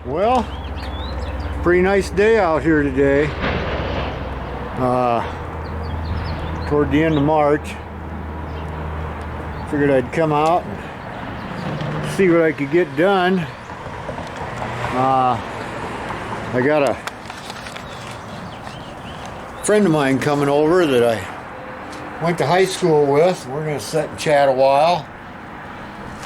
Well, pretty nice day out here today. Toward the end of March. Figured I'd come out and see what I could get done. I got a friend of mine coming over that I went to high school with. We're going to sit and chat a while.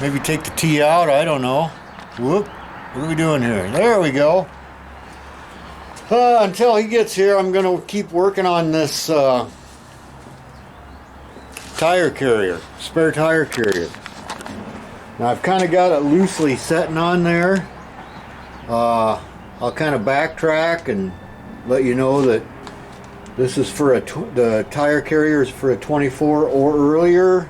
Maybe take the tea out, I don't know. Whoop. What are we doing here? There we go. Until he gets here, I'm going to keep working on this tire carrier, spare tire carrier. Now I've kind of got it loosely setting on there. I'll kind of backtrack and let you know that this is for the tire carrier is for a 24 or earlier.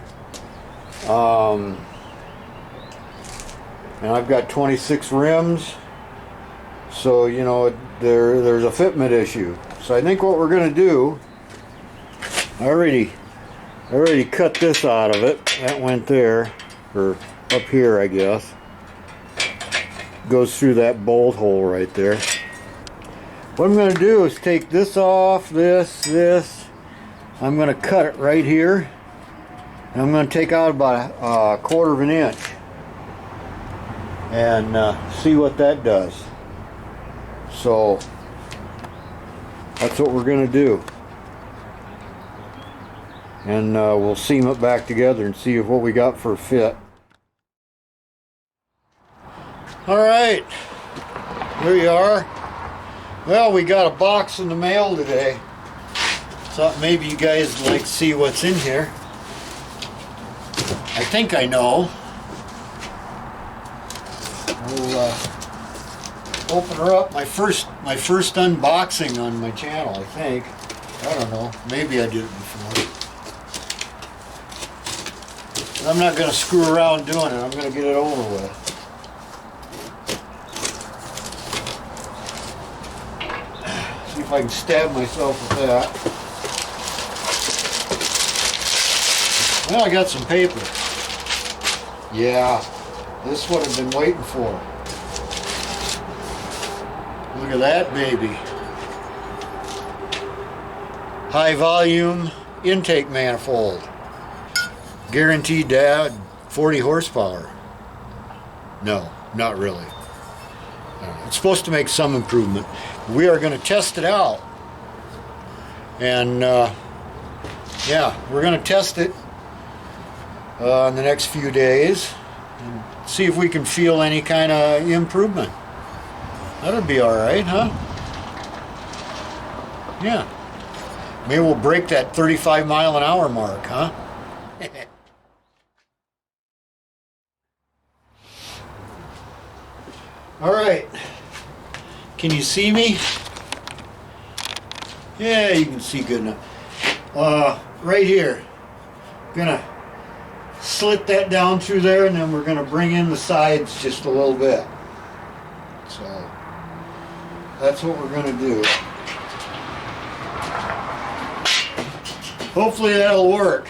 And I've got 26 rims, so you know there's a fitment issue. So I think what we're going to do, I already cut this out of it. That went there, or up here I guess. Goes through that bolt hole right there. What I'm going to do is take this off, this. I'm going to cut it right here. And I'm going to take out about a quarter of an inch. And see what that does. So that's what we're going to do. And we'll seam it back together and see what we got for a fit. Alright, here you are. Well, we got a box in the mail today. Thought maybe you guys would like to see what's in here. I think I know. We'll open her up. My first unboxing on my channel, I think. I don't know. Maybe I did it before. But I'm not going to screw around doing it. I'm going to get it over with. See if I can stab myself with that. Well, I got some paper. Yeah. This is what I've been waiting for. Look at that baby. High volume intake manifold. Guaranteed to add 40 horsepower. No, not really. It's supposed to make some improvement. We are going to test it out. And yeah, we're going to test it in the next few days. And see if we can feel any kind of improvement. That'll be alright, huh? Yeah. Maybe we'll break that 35 mile an hour mark, huh? Alright. Can you see me? Yeah, you can see good enough. Right here. Gonna slit that down through there, and then we're going to bring in the sides just a little bit. So that's what we're going to do. Hopefully that'll work.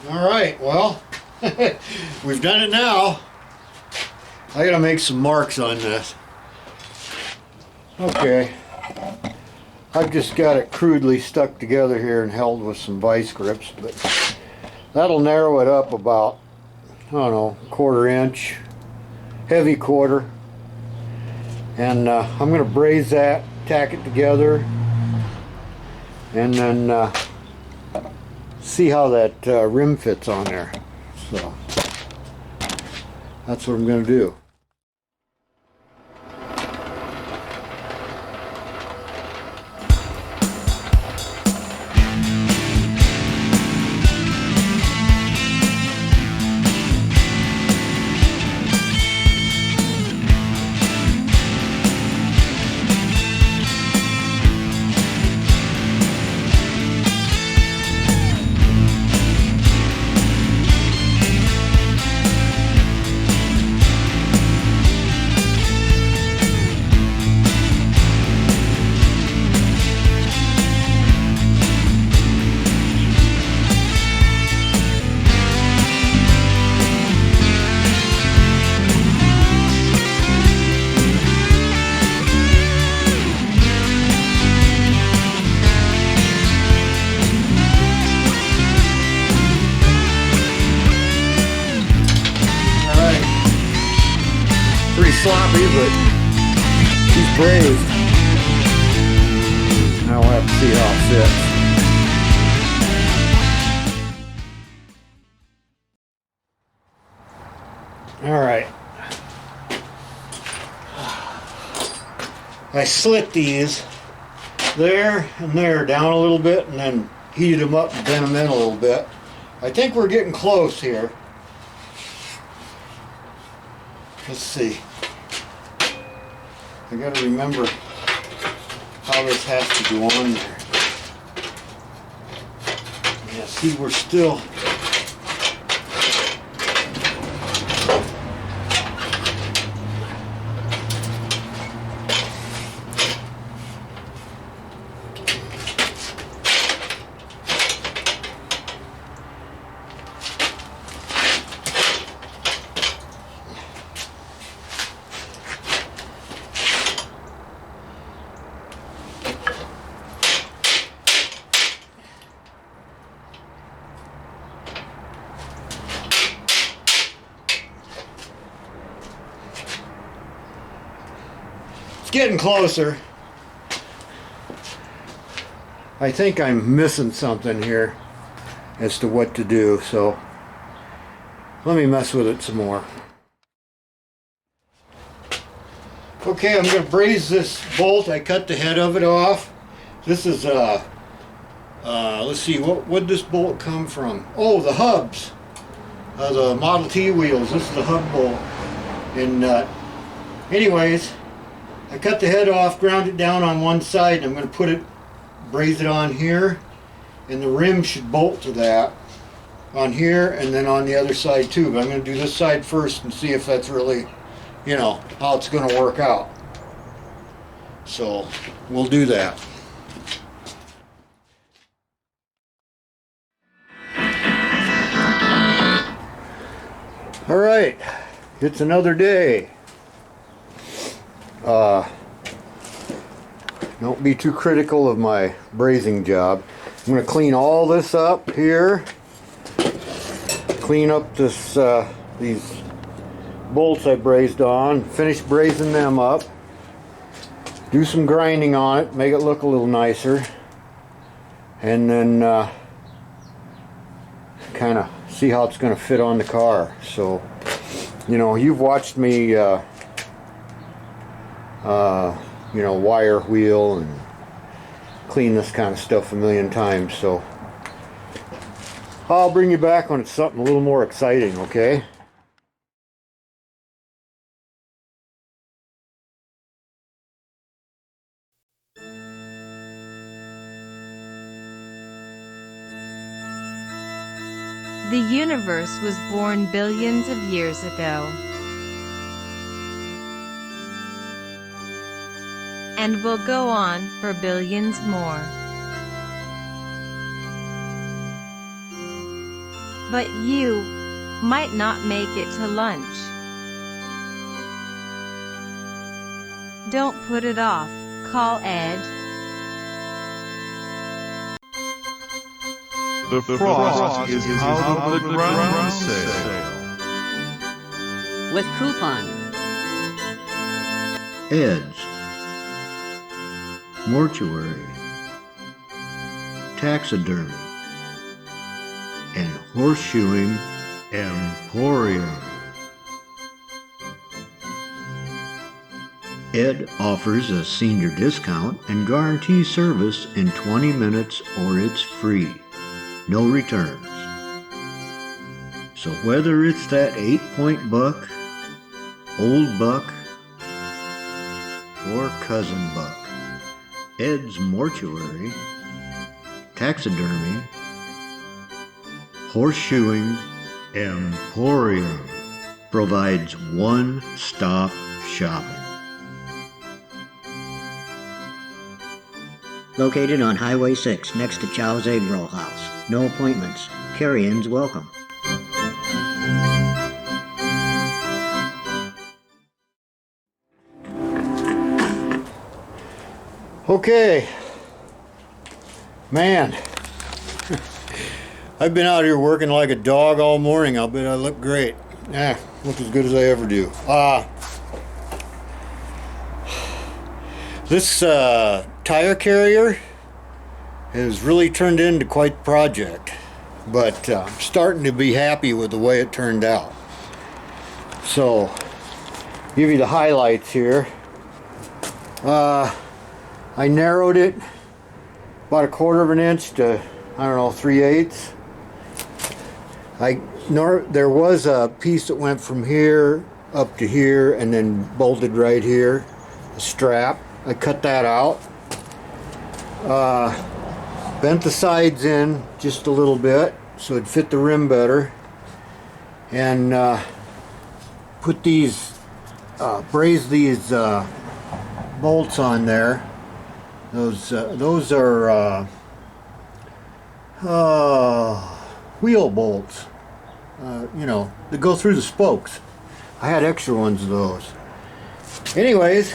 All right, well, we've done it now. I gotta make some marks on this. Okay. I've just got it crudely stuck together here and held with some vice grips, but that'll narrow it up about, I don't know, 1/4 inch, heavy quarter. And I'm going to braze that, tack it together, and then see how that rim fits on there. So that's what I'm going to do. Pretty sloppy, but she's brazed. Now we'll have to see how it fits. Alright. I slit these there and there down a little bit and then heated them up and bent them in a little bit. I think we're getting close here. Let's see. I gotta remember how this has to go on there. Yeah, see, we're still getting closer. I think I'm missing something here as to what to do, so let me mess with it some more. Okay, I'm going to braze this bolt. I cut the head of it off. This is let's see, what did this bolt come from? Oh, the hubs, the Model T wheels. This is the hub bolt. And anyways, I cut the head off, ground it down on one side, and I'm going to braze it on here, and the rim should bolt to that on here and then on the other side too. But I'm going to do this side first and see if that's really, you know, how it's going to work out. So we'll do that. All right, it's another day. Don't be too critical of my brazing job. I'm going to clean all this up here. Clean up this these bolts I brazed on. Finish brazing them up. Do some grinding on it, make it look a little nicer. And then kind of see how it's going to fit on the car. So, you know, you've watched me you know, wire wheel and clean this kind of stuff a million times, so I'll bring you back when it's something a little more exciting, okay? The universe was born billions of years ago, and will go on for billions more. But you might not make it to lunch. Don't put it off. Call Ed. The frost is out of the ground sale. With coupon. Ed's Mortuary, Taxidermy, and Horseshoeing Emporium. Ed offers a senior discount and guarantees service in 20 minutes or it's free. No returns. So whether it's that 8-point buck, old buck, or cousin buck, Ed's Mortuary, Taxidermy, Horseshoeing Emporium provides one-stop shopping. Located on Highway 6 next to Chow's Egg Roll House. No appointments. Carry-ins welcome. Okay, man, I've been out here working like a dog all morning. I'll bet I look great. Look as good as I ever do. This tire carrier has really turned into quite the project, but I'm starting to be happy with the way it turned out. So, give you the highlights here. I narrowed it about 1/4 of an inch to, I don't know, 3/8. There was a piece that went from here up to here and then bolted right here, a strap. I cut that out. Bent the sides in just a little bit so it'd fit the rim better. And put these, braze these bolts on there. Those are wheel bolts, you know, that go through the spokes. I had extra ones of those. Anyways,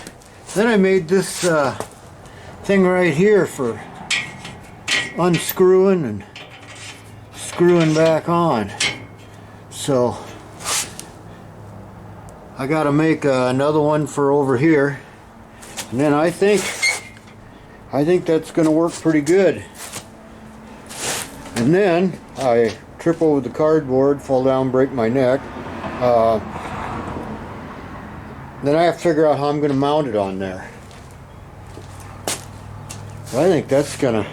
then I made this thing right here for unscrewing and screwing back on. So I got to make another one for over here, and then I think that's going to work pretty good. And then I trip over the cardboard, fall down, break my neck. Then I have to figure out how I'm going to mount it on there. I think that's going to...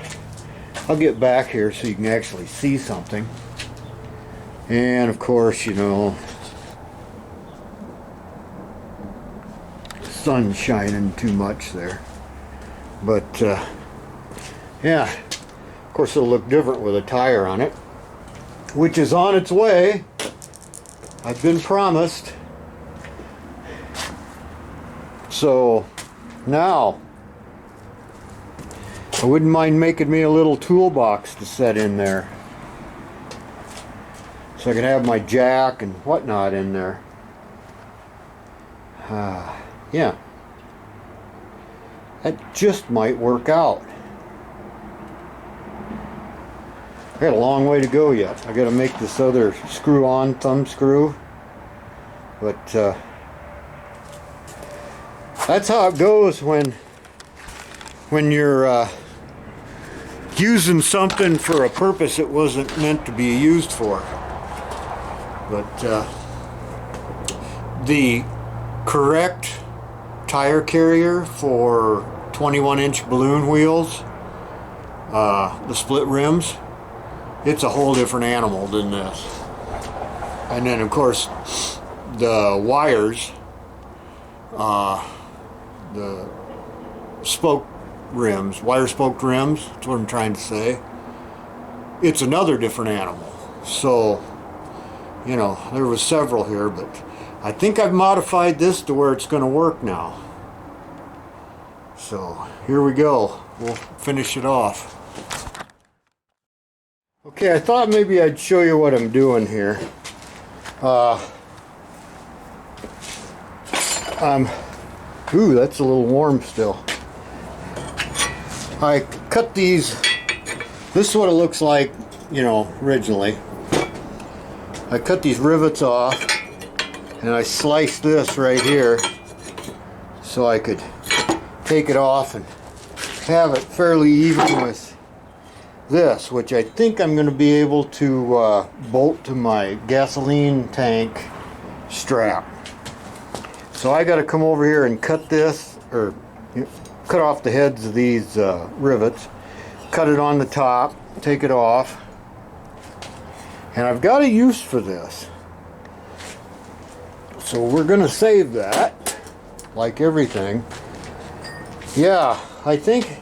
I'll get back here so you can actually see something. And of course, you know, sun's shining too much there. But yeah, of course it'll look different with a tire on it, which is on its way. I've been promised. So now I wouldn't mind making me a little toolbox to set in there, so I can have my jack and whatnot in there. Yeah, that just might work out. I got a long way to go yet. I got to make this other screw-on thumb screw, but that's how it goes when you're using something for a purpose it wasn't meant to be used for. But the correct tire carrier for 21-inch balloon wheels, the split rims, it's a whole different animal than this. And then of course the wires, the spoke rims, wire spoked rims, that's what I'm trying to say, it's another different animal. So, you know, there was several here, but I think I've modified this to where it's going to work now. So here we go. We'll finish it off. Okay, I thought maybe I'd show you what I'm doing here. I'm Ooh, that's a little warm still. I cut these. This is what it looks like, you know, originally. I cut these rivets off and I sliced this right here so I could take it off and have it fairly even with this, which I think I'm going to be able to bolt to my gasoline tank strap. So I got to come over here and cut this, or cut off the heads of these rivets, cut it on the top, take it off, and I've got a use for this. So we're going to save that, like everything. Yeah, I think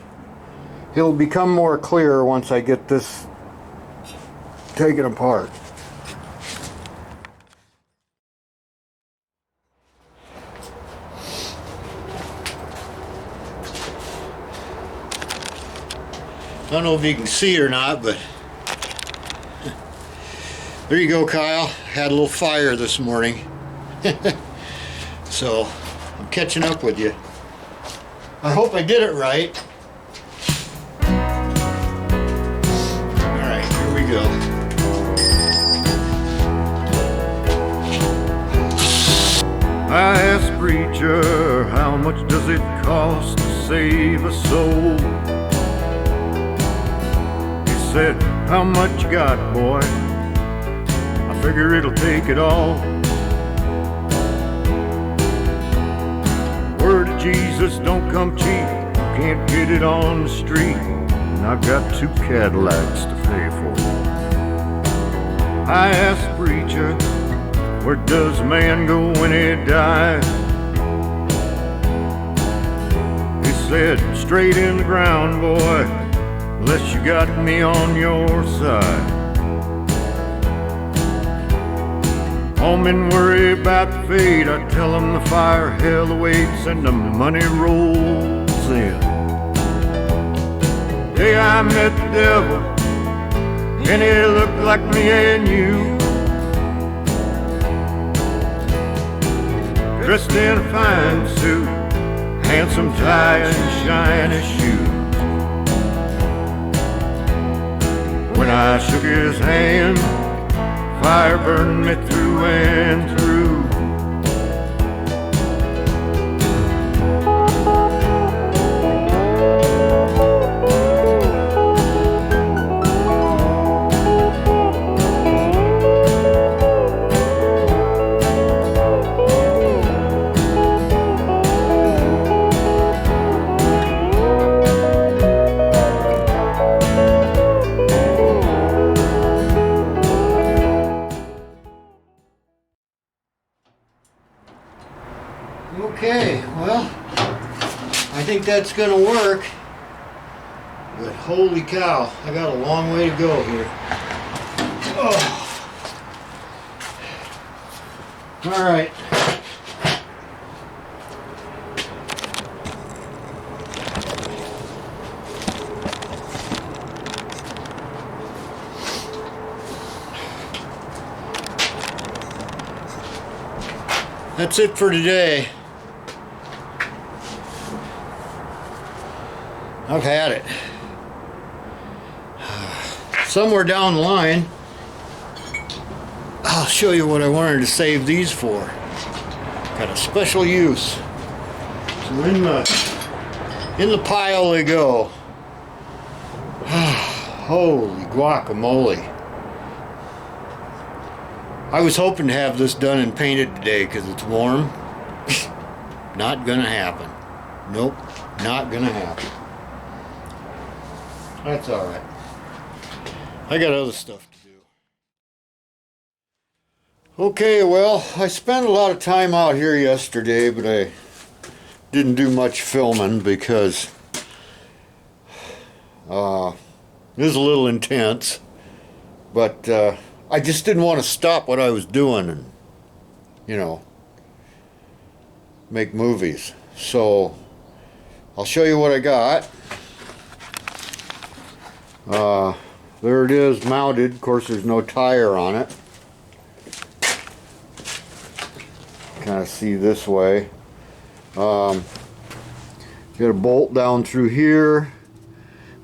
it'll become more clear once I get this taken apart. I don't know if you can see or not, but there you go, Kyle. Had a little fire this morning. So I'm catching up with you. I hope I did it right. Alright, here we go. I asked preacher, how much does it cost to save a soul? He said, how much you got, boy? I figure it'll take it all. Word of Jesus don't come cheap, can't get it on the street, and I've got 2 Cadillacs to pay for. I asked the preacher, where does man go when he dies? He said, straight in the ground, boy, unless you got me on your side. Home and worry about the fate, I tell them the fire hell awaits and the money rolls in. Day I met the devil, and he looked like me and you, dressed in a fine suit, handsome tie and shiny shoes. When I shook his hand, fire burned me through and through. Okay, well, I think that's gonna work, but holy cow, I got a long way to go here. Oh. All right. That's it for today. I've had it. Somewhere down the line, I'll show you what I wanted to save these for. Got a special use. So in the pile they go. Holy guacamole. I was hoping to have this done and painted today because it's warm. Not gonna happen. Nope, not gonna happen. That's alright. I got other stuff to do. Okay, well, I spent a lot of time out here yesterday, but I didn't do much filming because it was a little intense. But I just didn't want to stop what I was doing and, you know, make movies. So I'll show you what I got. There it is, mounted. Of course, there's no tire on it. Kind of see this way. Got a bolt down through here,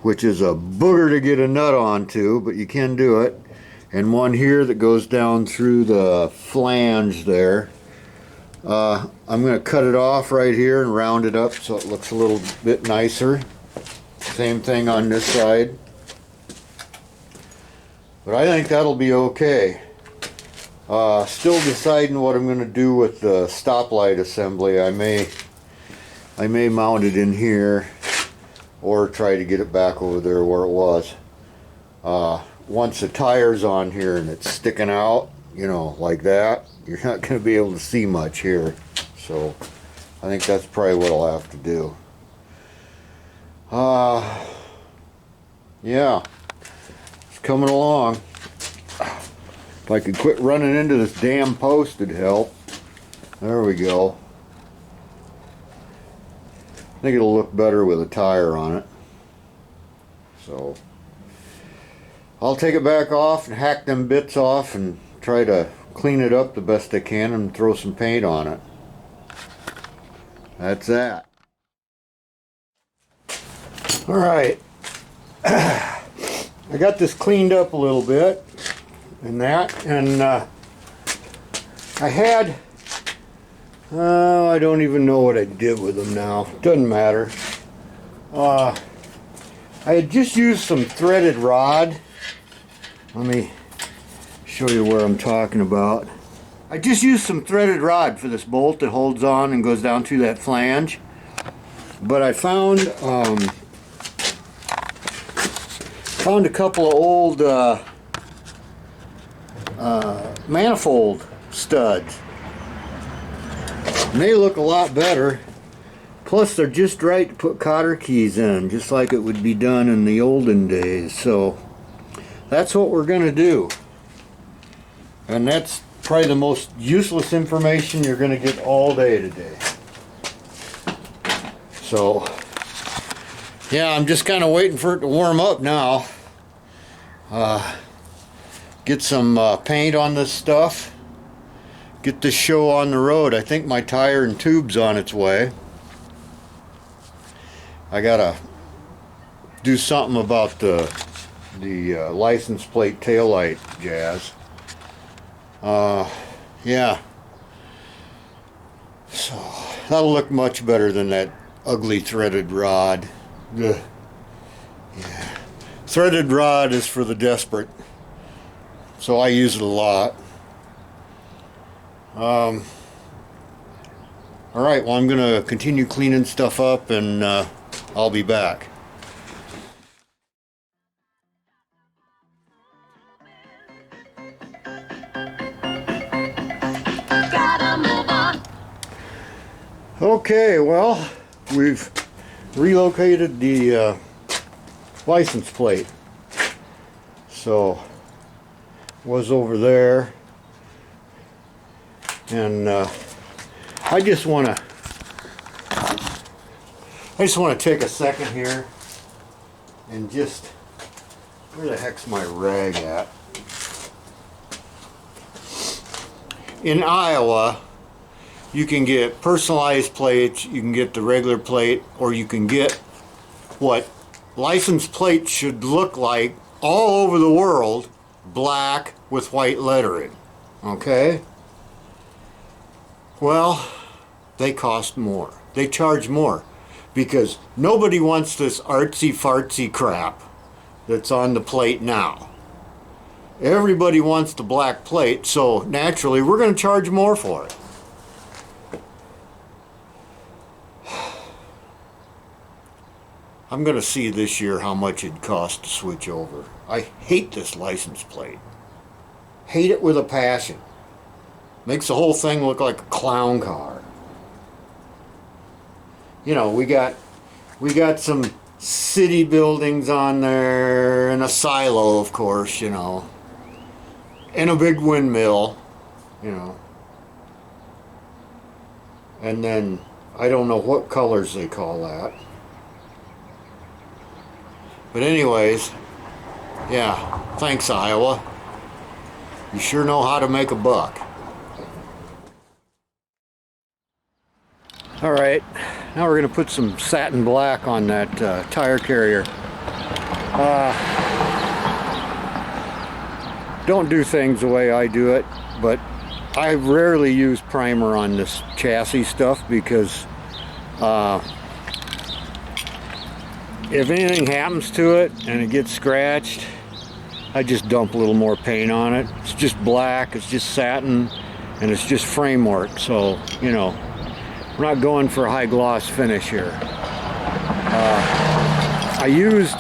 which is a booger to get a nut onto, but you can do it. And one here that goes down through the flange there. I'm going to cut it off right here and round it up so it looks a little bit nicer. Same thing on this side. But I think that'll be okay. Still deciding what I'm going to do with the stoplight assembly. I may mount it in here or try to get it back over there where it was. Once the tire's on here and it's sticking out, you know, like that, you're not going to be able to see much here. So I think that's probably what I'll have to do. Yeah, it's coming along. If I could quit running into this damn post, it'd help. There we go. I think it'll look better with a tire on it. So I'll take it back off and hack them bits off and try to clean it up the best I can and throw some paint on it. That's that. Alright. I got this cleaned up a little bit and that, and I had I don't even know what I did with them now. Doesn't matter. I had just used some threaded rod. Let me show you where I'm talking about. I just used some threaded rod for this bolt that holds on and goes down through that flange. But I found a couple of old manifold studs. And they look a lot better. Plus they're just right to put cotter keys in, just like it would be done in the olden days. So that's what we're going to do. And that's probably the most useless information you're going to get all day today. So yeah, I'm just kind of waiting for it to warm up now. Get some paint on this stuff. Get this show on the road. I think my tire and tube's on its way. I gotta do something about the license plate taillight jazz. Yeah. So that'll look much better than that ugly threaded rod. Ugh. Yeah. Threaded rod is for the desperate. So I use it a lot. Alright, well, I'm going to continue cleaning stuff up and I'll be back. Gotta move on. Okay, well, we've relocated the license plate. So, was over there. And I just want to take a second here and just, where the heck's my rag at? In Iowa, you can get personalized plates, you can get the regular plate, or you can get what license plates should look like all over the world, black with white lettering. Okay? Well, they cost more. They charge more because nobody wants this artsy-fartsy crap that's on the plate now. Everybody wants the black plate, so naturally we're going to charge more for it. I'm going to see this year how much it costs to switch over. I hate this license plate. Hate it with a passion. Makes the whole thing look like a clown car. You know, we got some city buildings on there and a silo, of course, you know, and a big windmill, you know. And then I don't know what colors they call that. But anyways, yeah, thanks Iowa. You sure know how to make a buck. Alright, now we're going to put some satin black on that tire carrier. Don't do things the way I do it, but I rarely use primer on this chassis stuff because if anything happens to it and it gets scratched, I just dump a little more paint on it. It's just black, it's just satin, and it's just framework, so, you know, we're not going for a high gloss finish here. I used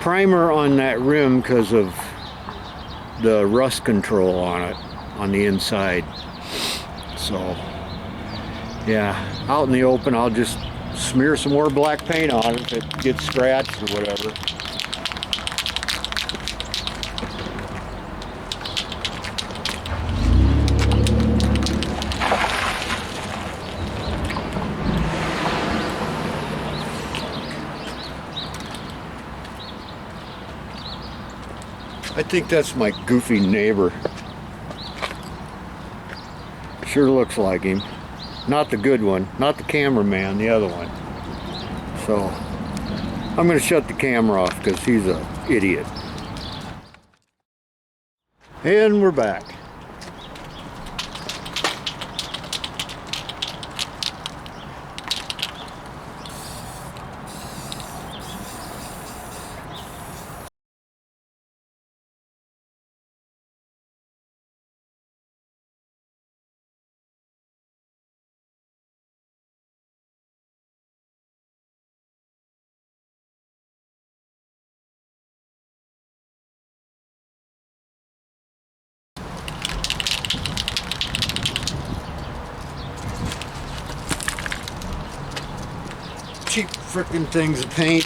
primer on that rim because of the rust control on it, on the inside. So, yeah, out in the open, I'll just smear some more black paint on it if it gets scratched or whatever. I think that's my goofy neighbor. Sure looks like him. Not the good one, not the cameraman, the other one. So, I'm going to shut the camera off because he's an idiot. And we're back. Cheap frickin' things to paint.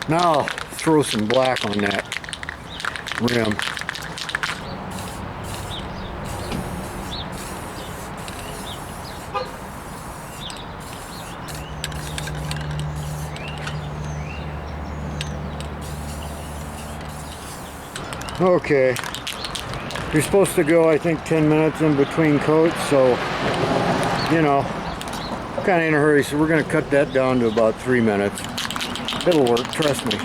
Now I'll throw some black on that rim. Okay, you're supposed to go, I think, 10 minutes in between coats, so, you know, kind of in a hurry, so we're going to cut that down to about 3 minutes. It'll work, trust me.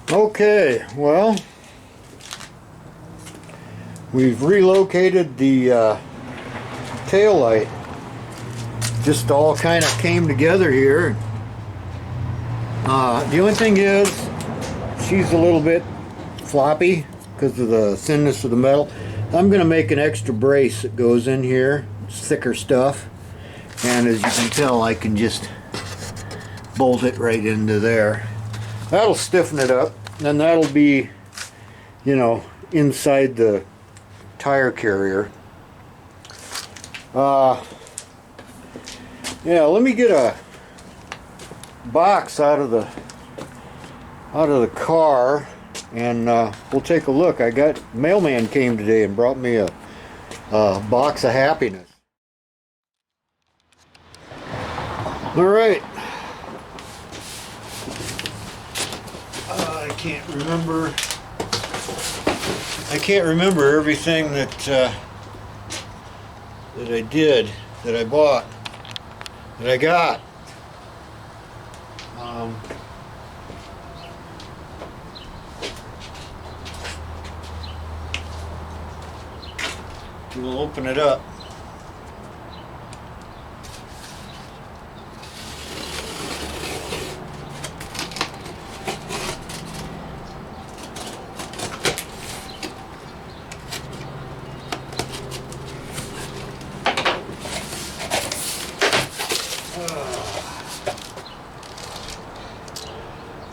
Okay, well, we've relocated the tail light. Just all kind of came together here. The only thing is, she's a little bit floppy because of the thinness of the metal. I'm going to make an extra brace that goes in here. It's thicker stuff. And as you can tell, I can just bolt it right into there. That'll stiffen it up. And that'll be, you know, inside the tire carrier. Yeah, let me get a box out of the car and we'll take a look. I got mailman came today and brought me a box of happiness. All right. I can't remember everything that that I did, that I bought, that I got. We'll open it up.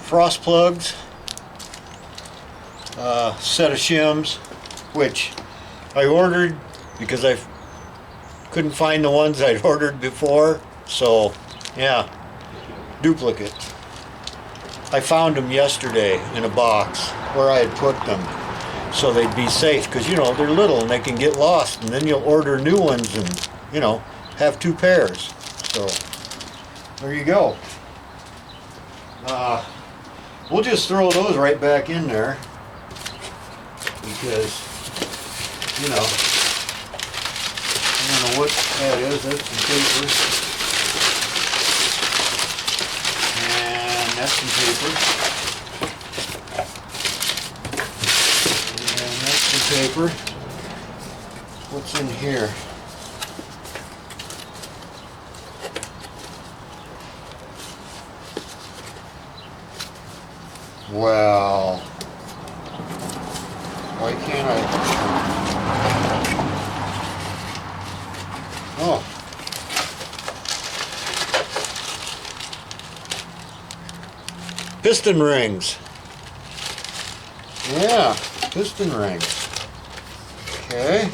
Frost plugs, set of shims, which I ordered because I couldn't find the ones I'd ordered before, so yeah, duplicates. I found them yesterday in a box where I had put them so they'd be safe, because you know they're little and they can get lost, and then you'll order new ones and you know, have two pairs. So there you go. We'll just throw those right back in there because, you know, I don't know what that is. That's some paper. And that's some paper. And that's some paper. What's in here? Well, why can't I? Oh. Piston rings. Yeah, piston rings. Okay.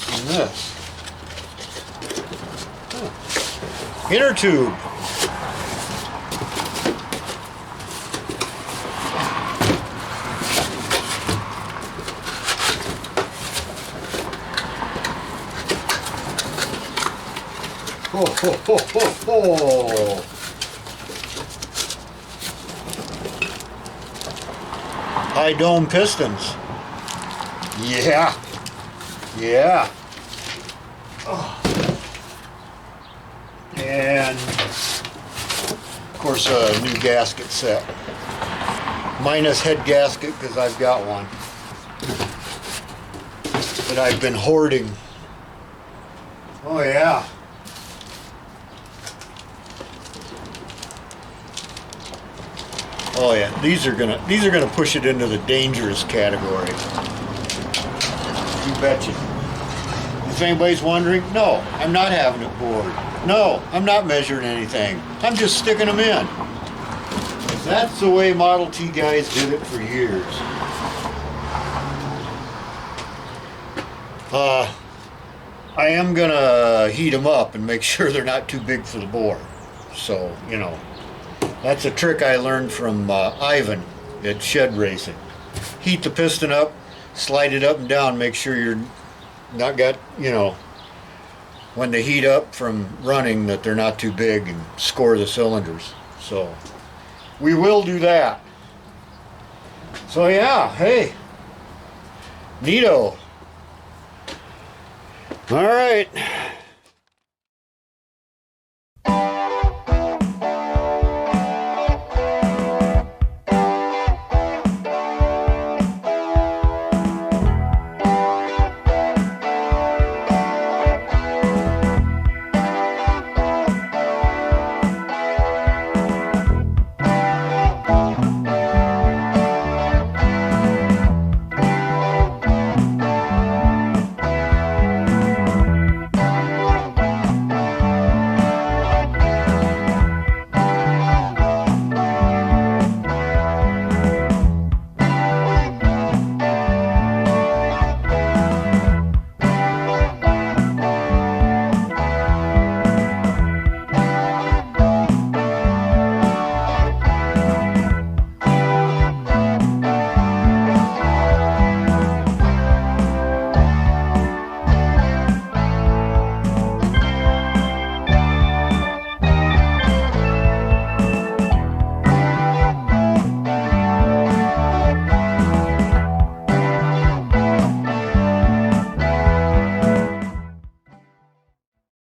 And this. Huh. Inner tube. Ho, ho, ho, ho, ho. High dome pistons. Yeah. Yeah. Oh. And of course a new gasket set. Minus head gasket because I've got one that I've been hoarding. Oh yeah. Oh yeah, these are gonna push it into the dangerous category. You betcha. If anybody's wondering, no, I'm not having it bored. No, I'm not measuring anything. I'm just sticking them in. 'Cause that's the way Model T guys did it for years. I am gonna heat them up and make sure they're not too big for the bore. So, you know. That's a trick I learned from Ivan at Shed Racing. Heat the piston up, slide it up and down, make sure you're not got, you know, when they heat up from running that they're not too big and score the cylinders. So we will do that. So yeah, hey, neato. All right.